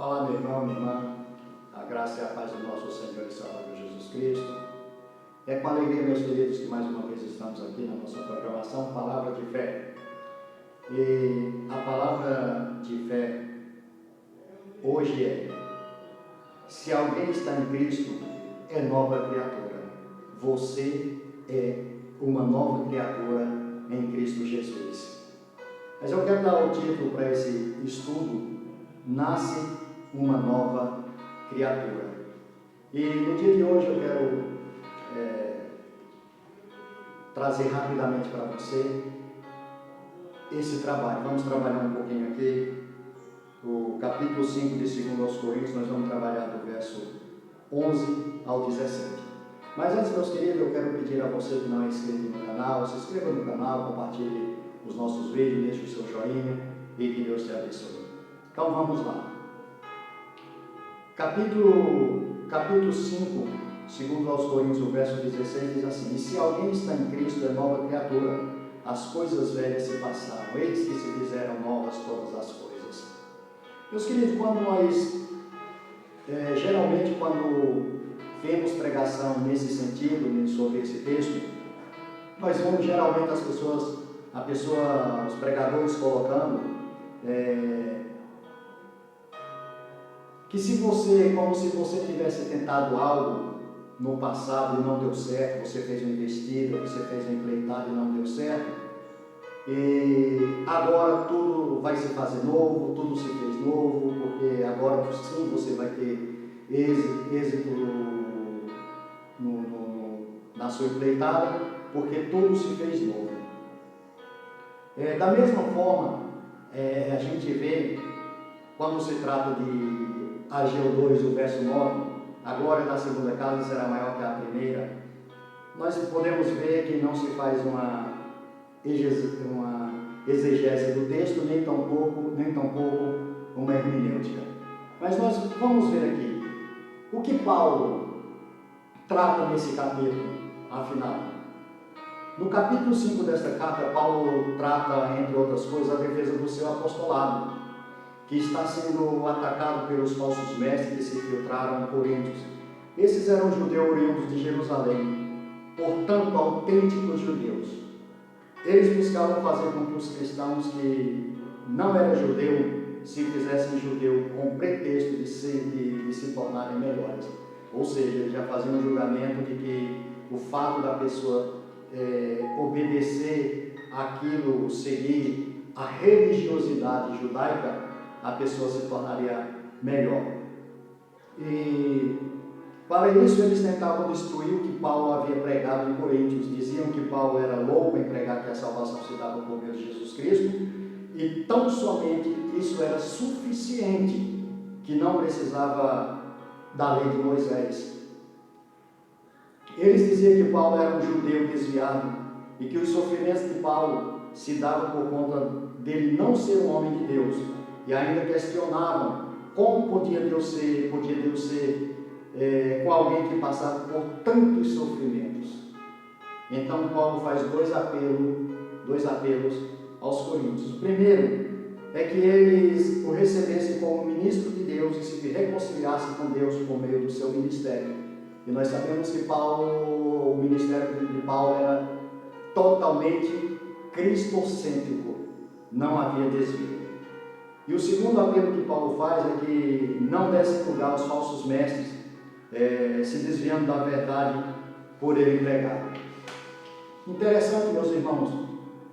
Olá, meu irmão, minha irmã, a graça e a paz do nosso Senhor e Salvador Jesus Cristo. É com alegria, meus queridos, que mais uma vez estamos aqui na nossa programação Palavra de Fé. E a palavra de fé hoje é: se alguém está em Cristo, é nova criatura. Você é uma nova criatura em Cristo Jesus. Mas eu quero dar o título para esse estudo: Nasce uma nova criatura. E no dia de hoje eu quero trazer rapidamente para você esse trabalho. Vamos trabalhar um pouquinho aqui o capítulo 5 de 2 aos Coríntios. Nós vamos trabalhar do verso 11 ao 17. Mas antes, meus queridos, eu quero pedir a você que não é inscrito no canal, se inscreva no canal, compartilhe os nossos vídeos, deixe o seu joinha e que Deus te abençoe. Então vamos lá. Capítulo 5, segundo aos Coríntios, o verso 16, diz assim: e se alguém está em Cristo, é nova criatura, as coisas velhas se passaram, eis que se fizeram novas todas as coisas. Meus queridos, quando nós, geralmente quando vemos pregação nesse sentido, sobre esse texto, nós vemos geralmente os pregadores colocando, que se você, como se você tivesse tentado algo no passado e não deu certo, você fez uma investida, você fez uma empreitada e não deu certo, e agora tudo vai se fazer novo, tudo se fez novo, porque agora sim você vai ter êxito na sua empreitada, porque tudo se fez novo. Da mesma forma, a gente vê, quando se trata de Ageu 2, o verso 9, a glória da segunda casa será maior que a primeira, nós podemos ver que não se faz uma exegese do texto, nem tampouco uma hermenêutica. Mas nós vamos ver aqui o que Paulo trata nesse capítulo, afinal. No capítulo 5 desta carta, Paulo trata, entre outras coisas, a defesa do seu apostolado, que está sendo atacado pelos falsos mestres que se infiltraram em Coríntios. Esses eram judeus oriundos de Jerusalém, portanto autênticos judeus. Eles buscavam fazer com que os cristãos que não eram judeus se fizessem judeu com o pretexto de se tornarem melhores. Ou seja, eles já faziam um julgamento de que o fato da pessoa obedecer aquilo, seguir a religiosidade judaica, a pessoa se tornaria melhor. E para isso eles tentavam destruir o que Paulo havia pregado em Coríntios. Diziam que Paulo era louco em pregar que a salvação se dava por meio de Jesus Cristo, e tão somente isso era suficiente, que não precisava da lei de Moisés. Eles diziam que Paulo era um judeu desviado e que os sofrimentos de Paulo se davam por conta dele não ser um homem de Deus. E ainda questionavam como podia Deus ser com alguém que passava por tantos sofrimentos. Então Paulo faz dois apelos aos coríntios. O primeiro é que eles o recebessem como ministro de Deus e se reconciliassem com Deus por meio do seu ministério. E nós sabemos que o ministério de Paulo era totalmente cristocêntrico, não havia desvio. E o segundo apelo que Paulo faz é que não dessem lugar aos falsos mestres, se desviando da verdade por ele pregar. Interessante, meus irmãos,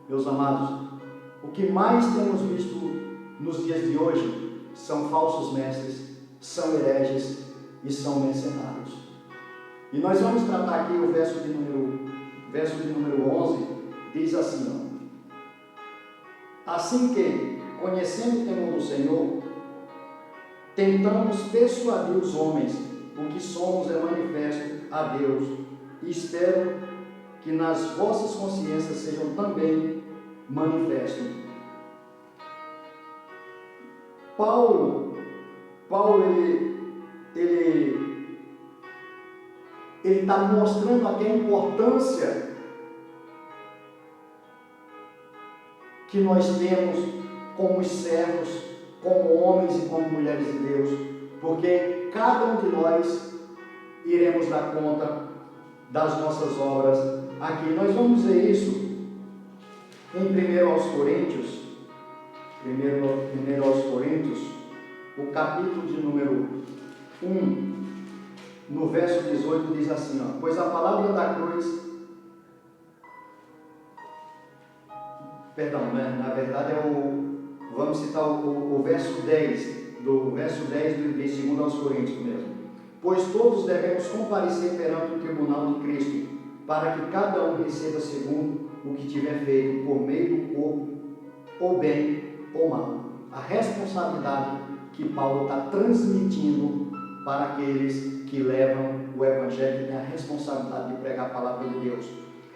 meus amados, o que mais temos visto nos dias de hoje são falsos mestres, são hereges e são mercenários. E nós vamos tratar aqui o verso de número 11, diz assim: assim que, conhecendo o temor do Senhor, tentamos persuadir os homens, o que somos é manifesto a Deus, e espero que nas vossas consciências sejam também manifestos. Paulo ele está mostrando aqui a importância que nós temos como servos como homens e como mulheres de Deus, porque cada um de nós iremos dar conta das nossas obras aqui. Nós vamos ver isso em 1 aos Coríntios, 1 aos Coríntios, o capítulo de número 1, no verso 18, diz assim, ó, pois a palavra da cruz, perdão, né, na verdade vamos citar o verso 10, do verso 10 de 2 aos Coríntios mesmo. Pois todos devemos comparecer perante o tribunal de Cristo, para que cada um receba segundo o que tiver feito por meio do corpo, ou bem ou mal. A responsabilidade que Paulo está transmitindo para aqueles que levam o Evangelho, que têm a responsabilidade de pregar a palavra de Deus.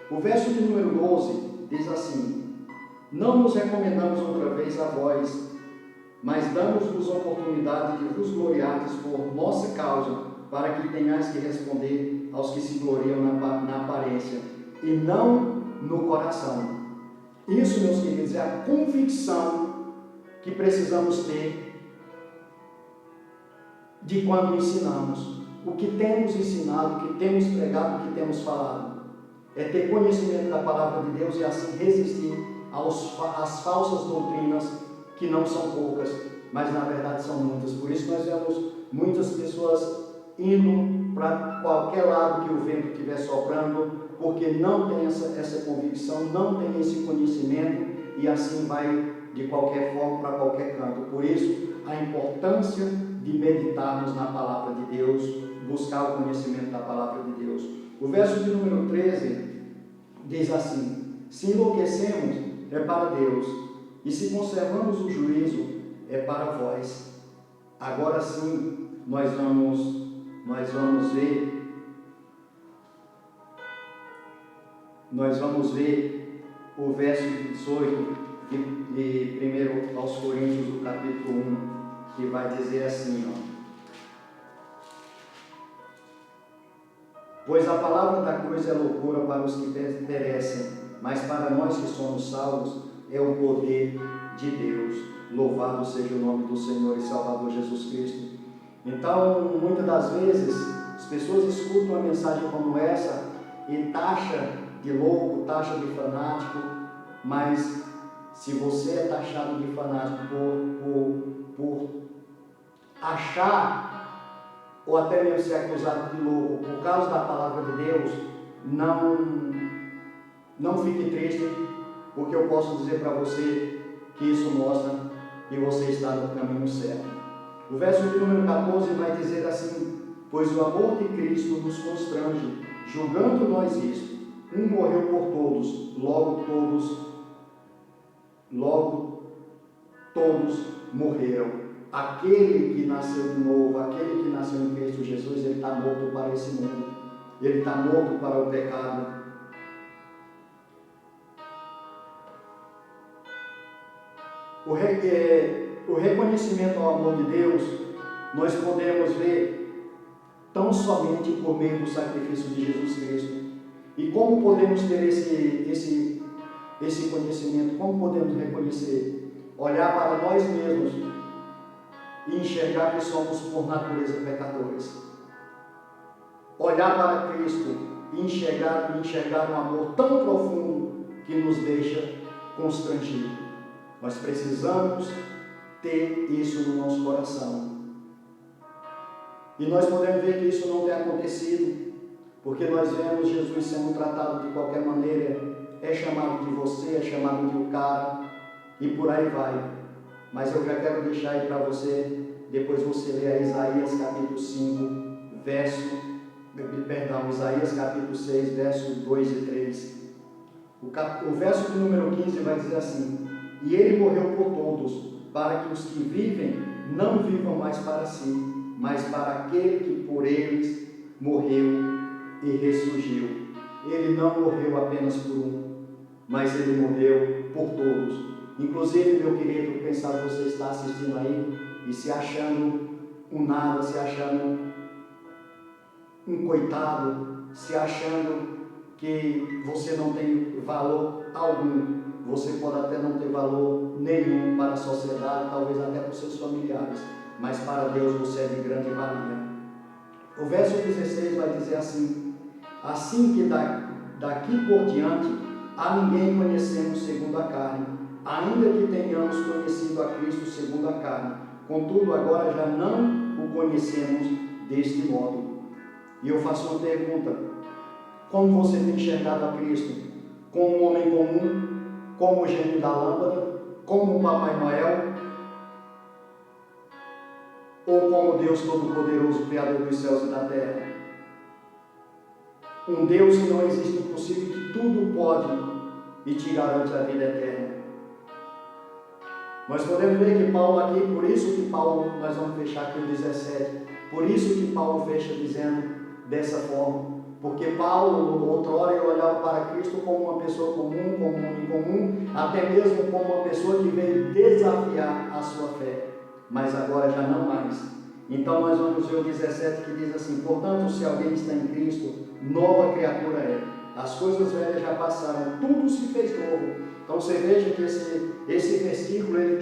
O verso de número 12 diz assim: não nos recomendamos outra vez a vós, mas damos-vos a oportunidade de vos gloriardes por nossa causa, para que tenhais que responder aos que se gloriam na aparência, e não no coração. Isso, meus queridos, é a convicção que precisamos ter de quando ensinamos. O que temos ensinado, o que temos pregado, o que temos falado. É ter conhecimento da palavra de Deus e assim resistir às falsas doutrinas, que não são poucas, mas na verdade são muitas. Por isso nós vemos muitas pessoas indo para qualquer lado que o vento estiver soprando, porque não tem essa convicção, não tem esse conhecimento, e assim vai de qualquer forma para qualquer canto. Por isso, a importância de meditarmos na palavra de Deus, buscar o conhecimento da palavra de Deus. O verso de número 13 diz assim: se enlouquecemos, é para Deus, e se conservamos o juízo, é para vós. Agora sim, nós vamos ver o verso 18 de 1 aos Coríntios, do capítulo 1, que vai dizer assim, ó: pois a palavra da cruz é loucura para os que perecem, mas para nós que somos salvos é o poder de Deus. Louvado seja o nome do Senhor e Salvador Jesus Cristo. Então, muitas das vezes, as pessoas escutam uma mensagem como essa e taxa de louco, taxa de fanático, mas se você é taxado de fanático por achar, ou até mesmo ser acusado de louco por causa da palavra de Deus, não fique triste, porque eu posso dizer para você que isso mostra que você está no caminho certo. O verso de número 14 vai dizer assim: pois o amor de Cristo nos constrange, julgando nós isto, um morreu por todos, logo todos morreram. Aquele que nasceu de novo, aquele que nasceu em Cristo Jesus, ele está morto para esse mundo, ele está morto para o pecado. O reconhecimento ao amor de Deus, nós podemos ver tão somente por meio do sacrifício de Jesus Cristo. E como podemos ter esse conhecimento? Como podemos reconhecer? Olhar para nós mesmos e enxergar que somos por natureza pecadores. Olhar para Cristo e enxergar um amor tão profundo que nos deixa constrangidos. Nós precisamos ter isso no nosso coração. E nós podemos ver que isso não tem acontecido, porque nós vemos Jesus sendo tratado de qualquer maneira, é chamado de você, é chamado de um cara, e por aí vai. Mas eu já quero deixar aí para você, depois você lê Isaías capítulo 5, Isaías capítulo 6, versos 2 e 3. O verso de número 15 vai dizer assim: e ele morreu por todos, para que os que vivem não vivam mais para si, mas para aquele que por eles morreu e ressurgiu. Ele não morreu apenas por um, mas ele morreu por todos. Inclusive, meu querido, pensar que você está assistindo aí e se achando um nada, se achando um coitado, se achando que você não tem valor algum. você pode até não ter valor nenhum para a sociedade, talvez até para os seus familiares, mas para Deus você é de grande valia. O verso 16 vai dizer assim: assim que daqui por diante a ninguém conhecemos segundo a carne, ainda que tenhamos conhecido a Cristo segundo a carne, contudo agora já não o conhecemos deste modo. E eu faço uma pergunta: como você tem enxergado a Cristo? Como um homem comum? Como o gênio da lâmpada? Como o Papai Noel? Ou como Deus Todo-Poderoso, Criador dos céus e da terra? Um Deus que não existe impossível, que tudo pode e te garante a vida eterna. Nós podemos ver que Paulo aqui, por isso que Paulo, nós vamos fechar aqui o 17, por isso que Paulo fecha dizendo dessa forma, porque Paulo, outrora, ele olhava para Cristo como uma pessoa comum, como um homem comum, até mesmo como uma pessoa que veio desafiar a sua fé, mas agora já não mais. Então nós vamos ver o 17 que diz assim: portanto, se alguém está em Cristo, nova criatura é. As coisas velhas já passaram, tudo se fez novo. Então você veja que esse versículo ele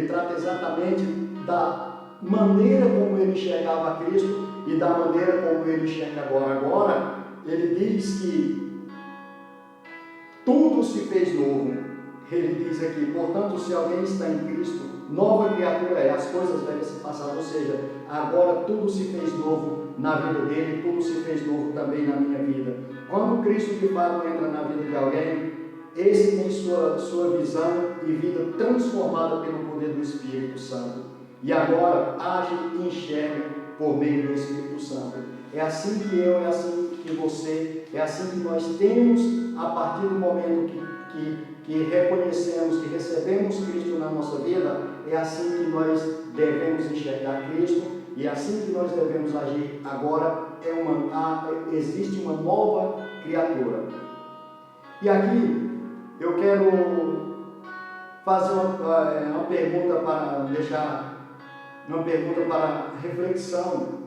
trata exatamente da maneira como ele enxergava a Cristo e da maneira como ele enxerga agora. Agora ele diz que tudo se fez novo. Ele diz aqui: portanto, se alguém está em Cristo, nova criatura é. As coisas velhas se passaram, ou seja, agora tudo se fez novo na vida dele, tudo se fez novo também na minha vida. Quando Cristo de fato entra na vida de alguém, esse tem sua visão e vida transformada pelo poder do Espírito Santo. E agora age e enxerga por meio do Espírito Santo. É assim que eu, é assim que você, é assim que nós temos, a partir do momento que reconhecemos, que recebemos Cristo na nossa vida, é assim que nós devemos enxergar Cristo e é assim que nós devemos agir. Agora existe uma nova criatura. E aqui eu quero fazer uma pergunta para deixar, uma pergunta para reflexão.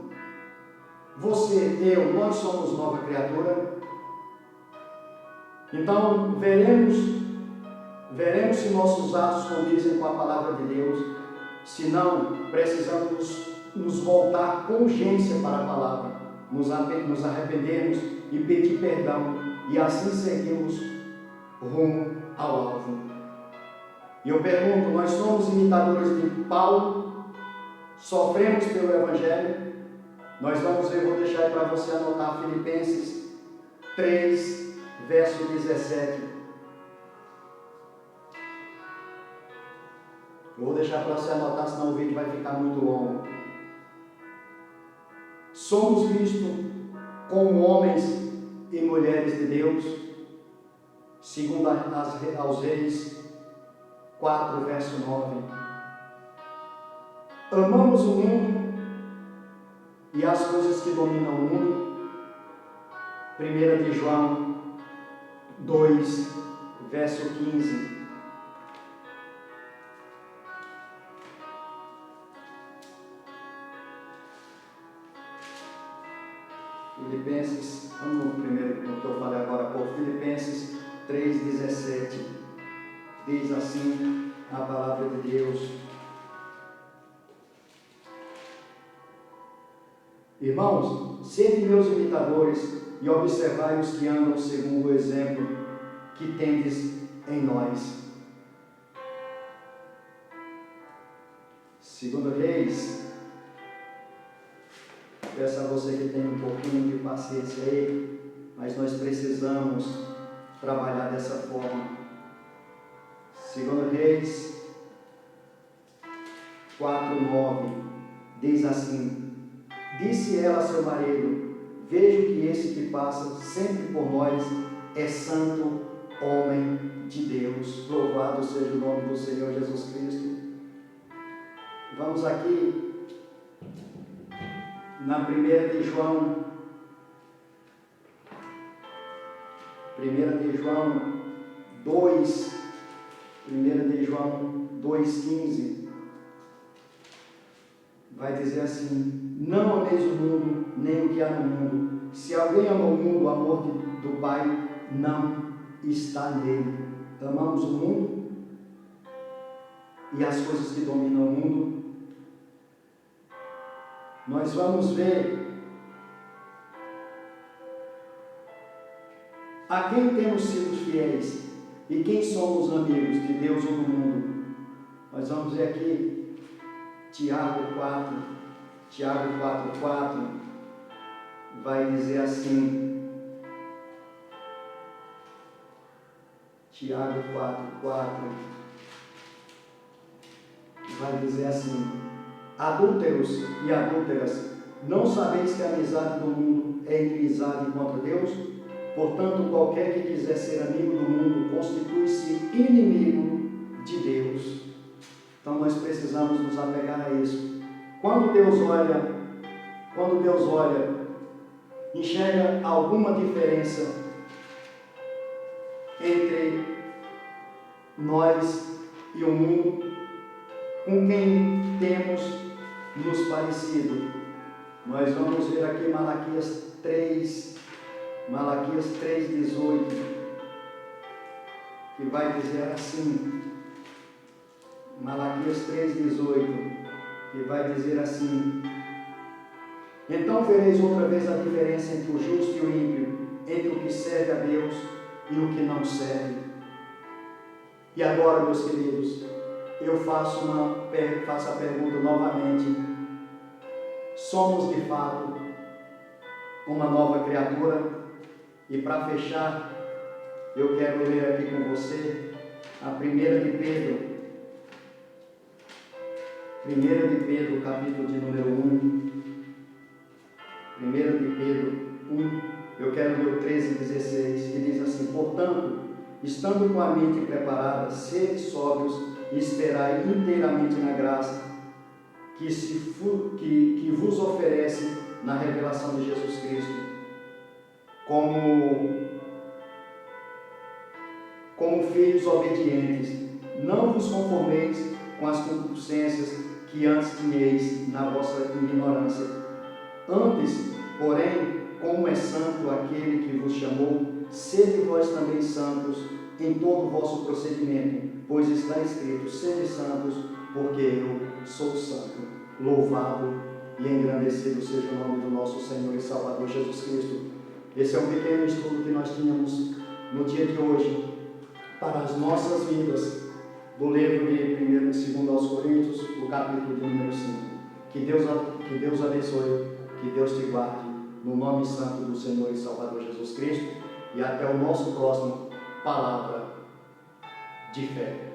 Você, eu, nós somos nova criatura? Então veremos se nossos atos condizem com a palavra de Deus. Se não, precisamos nos voltar com urgência para a palavra, nos arrependermos e pedir perdão, e assim seguirmos rumo ao alvo. E eu pergunto: nós somos imitadores de Paulo? Sofremos pelo Evangelho? Nós vamos ver, vou deixar aí para você anotar, Filipenses 3, verso 17. Eu vou deixar para você anotar, senão o vídeo vai ficar muito longo. Somos vistos como homens e mulheres de Deus, segundo aos Reis 4, verso 9. Amamos o mundo e as coisas que dominam o mundo. 1 de João 2, verso 15. Filipenses, vamos no primeiro que eu falei agora, por Filipenses 3,17, diz assim a palavra de Deus: irmãos, sede meus imitadores e observai os que andam segundo o exemplo que tendes em nós. 2 Reis, peço a você que tenha um pouquinho de paciência aí, mas nós precisamos trabalhar dessa forma. 2 Reis 4:9 diz assim: disse ela a seu marido: vejo que esse que passa sempre por nós é santo homem de Deus. Louvado seja o nome do Senhor Jesus Cristo. Vamos aqui na 1 de João 2,15, vai dizer assim: não ameis o mundo, nem o que há no mundo. Se alguém ama o mundo, o amor do Pai não está nele. Amamos o mundo e as coisas que dominam o mundo. Nós vamos ver a quem temos sido fiéis e quem somos amigos de Deus ou do mundo. Nós vamos ver aqui Tiago 4:4 vai dizer assim, Tiago 4:4 vai dizer assim: adúlteros e adúlteras, não sabeis que a amizade do mundo é inimizade contra Deus? Portanto, qualquer que quiser ser amigo do mundo constitui-se inimigo de Deus. Então nós precisamos nos apegar a isso. Quando Deus olha, enxerga alguma diferença entre nós e o mundo, com quem temos nos parecido. Nós vamos ver aqui Malaquias 3:18, que vai dizer assim, Malaquias 3:18, que vai dizer assim: então vereis outra vez a diferença entre o justo e o ímpio, entre o que serve a Deus e o que não serve. E agora, meus queridos, eu faço a pergunta novamente: somos de fato uma nova criatura? E para fechar, eu quero ler aqui com você a 1 de Pedro, capítulo de número 1. 1 de Pedro 1, eu quero ler o 13:16, que diz assim: portanto, estando com a mente preparada, sede sóbrios e esperai inteiramente na graça que vos oferece na revelação de Jesus Cristo. Como filhos obedientes, não vos conformeis com as concupiscências que antes tinhais na vossa ignorância. Antes, porém, como é santo aquele que vos chamou, sede vós também santos em todo o vosso procedimento, pois está escrito: sede santos, porque eu sou santo. Louvado e engrandecido seja o nome do nosso Senhor e Salvador Jesus Cristo. Esse é um pequeno estudo que nós tínhamos no dia de hoje para as nossas vidas, do livro de 1 e 2 aos Coríntios, o capítulo de número 5. Que Deus abençoe, que Deus te guarde, no nome santo do Senhor e Salvador Jesus Cristo, e até o nosso próximo Palavra de Fé.